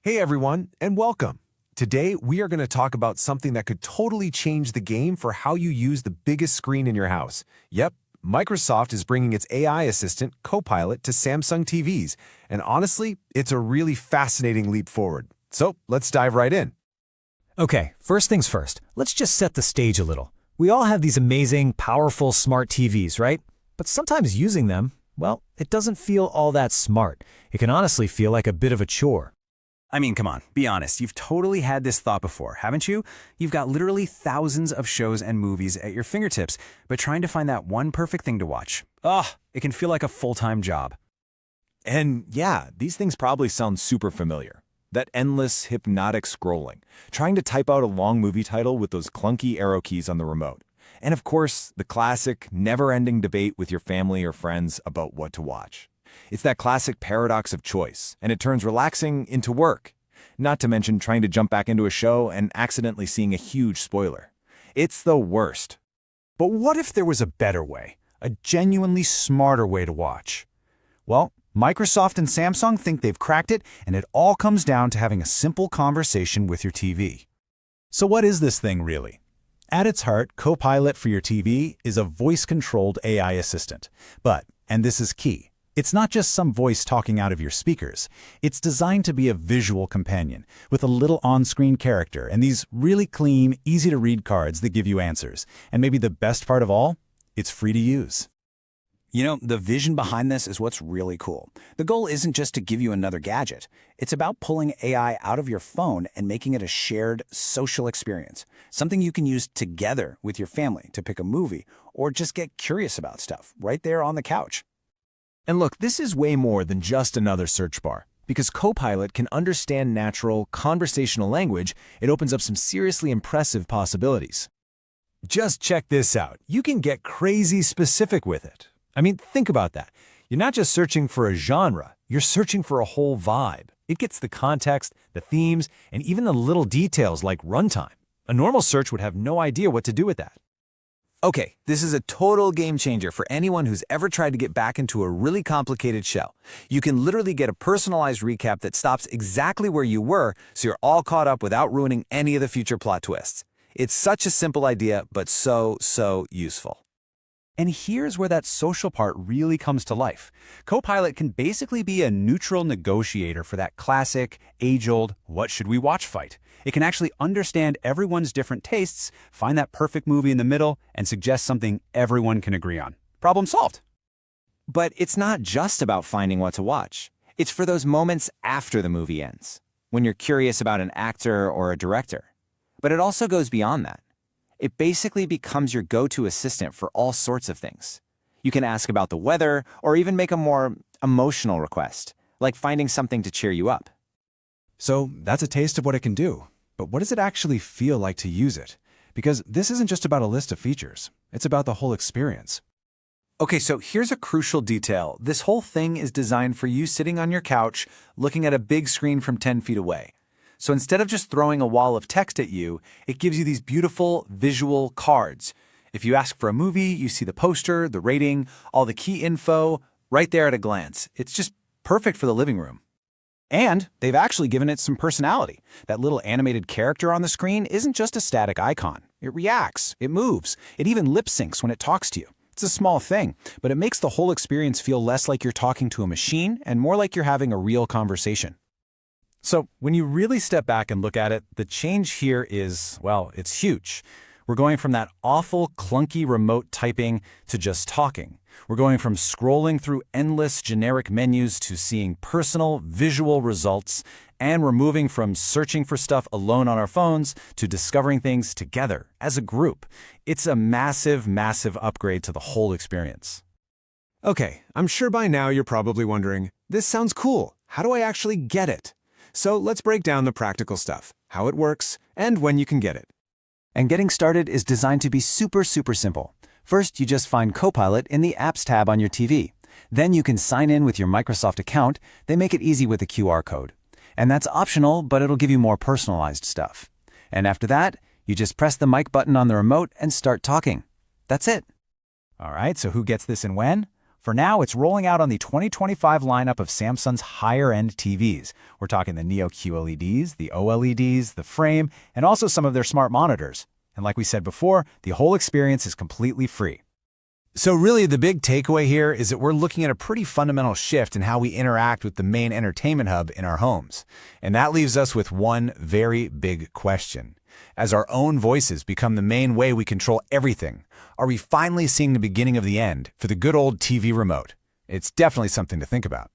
Hey everyone, and welcome. Today, we are going to talk about something that could totally change the game for how you use the biggest screen in your house. Yep, Microsoft is bringing its AI assistant, Copilot, to Samsung TVs, and honestly, it's a really fascinating leap forward. So, let's dive right in. Okay, first things first, let's just set the stage a little. We all have these amazing, powerful smart TVs, right? But sometimes using them, well, it doesn't feel all that smart. It can honestly feel like a bit of a chore. I mean, come on, be honest. You've totally had this thought before, haven't you? You've got literally thousands of shows and movies at your fingertips, but trying to find that one perfect thing to watch. It can feel like a full-time job. And yeah, these things probably sound super familiar. That endless, hypnotic scrolling, trying to type out a long movie title with those clunky arrow keys on the remote. And of course, the classic, never-ending debate with your family or friends about what to watch. It's that classic paradox of choice, and it turns relaxing into work. Not to mention trying to jump back into a show and accidentally seeing a huge spoiler. It's the worst. But what if there was a better way, a genuinely smarter way to watch? Well, Microsoft and Samsung think they've cracked it, and it all comes down to having a simple conversation with your TV. So what is this thing really? At its heart, Copilot for your TV is a voice-controlled AI assistant. But, and this is key, it's not just some voice talking out of your speakers. It's designed to be a visual companion with a little on-screen character and these really clean, easy-to-read cards that give you answers. And maybe the best part of all, it's free to use. You know, the vision behind this is what's really cool. The goal isn't just to give you another gadget. It's about pulling AI out of your phone and making it a shared social experience, something you can use together with your family to pick a movie or just get curious about stuff right there on the couch. And look, this is way more than just another search bar. Because Copilot can understand natural, conversational language, it opens up some seriously impressive possibilities. Just check this out. You can get crazy specific with it. I mean, think about that. You're not just searching for a genre, you're searching for a whole vibe. It gets the context, the themes, and even the little details like runtime. A normal search would have no idea what to do with that. Okay, this is a total game changer for anyone who's ever tried to get back into a really complicated show. You can literally get a personalized recap that stops exactly where you were, so you're all caught up without ruining any of the future plot twists. It's such a simple idea, but so useful. And here's where that social part really comes to life. Copilot can basically be a neutral negotiator for that classic, age-old, what should we watch fight. It can actually understand everyone's different tastes, find that perfect movie in the middle, and suggest something everyone can agree on. Problem solved. But it's not just about finding what to watch. It's for those moments after the movie ends, when you're curious about an actor or a director. But it also goes beyond that. It basically becomes your go-to assistant for all sorts of things. You can ask about the weather or even make a more emotional request, like finding something to cheer you up. So that's a taste of what it can do. But what does it actually feel like to use it? Because this isn't just about a list of features. It's about the whole experience. Okay, so here's a crucial detail. This whole thing is designed for you sitting on your couch, looking at a big screen from 10 feet away. So instead of just throwing a wall of text at you, it gives you these beautiful visual cards. If you ask for a movie, you see the poster, the rating, all the key info, right there at a glance. It's just perfect for the living room. And they've actually given it some personality. That little animated character on the screen isn't just a static icon. It reacts, it moves, it even lip syncs when it talks to you. It's a small thing, but it makes the whole experience feel less like you're talking to a machine and more like you're having a real conversation. So when you really step back and look at it, the change here is, well, it's huge. We're going from that awful, clunky remote typing to just talking. We're going from scrolling through endless generic menus to seeing personal, visual results, and we're moving from searching for stuff alone on our phones to discovering things together as a group. It's a massive upgrade to the whole experience. Okay, I'm sure by now you're probably wondering, this sounds cool. How do I actually get it? So let's break down the practical stuff, how it works, and when you can get it. And getting started is designed to be super simple. First, you just find Copilot in the Apps tab on your TV. Then you can sign in with your Microsoft account. They make it easy with a QR code. And that's optional, but it'll give you more personalized stuff. And after that, you just press the mic button on the remote and start talking. That's it. All right, so who gets this and when? For now, it's rolling out on the 2025 lineup of Samsung's higher-end TVs. We're talking the Neo QLEDs, the OLEDs, the frame, and also some of their smart monitors. And like we said before, the whole experience is completely free. So really, the big takeaway here is that we're looking at a pretty fundamental shift in how we interact with the main entertainment hub in our homes. And that leaves us with one very big question. As our own voices become the main way we control everything, are we finally seeing the beginning of the end for the good old TV remote? It's definitely something to think about.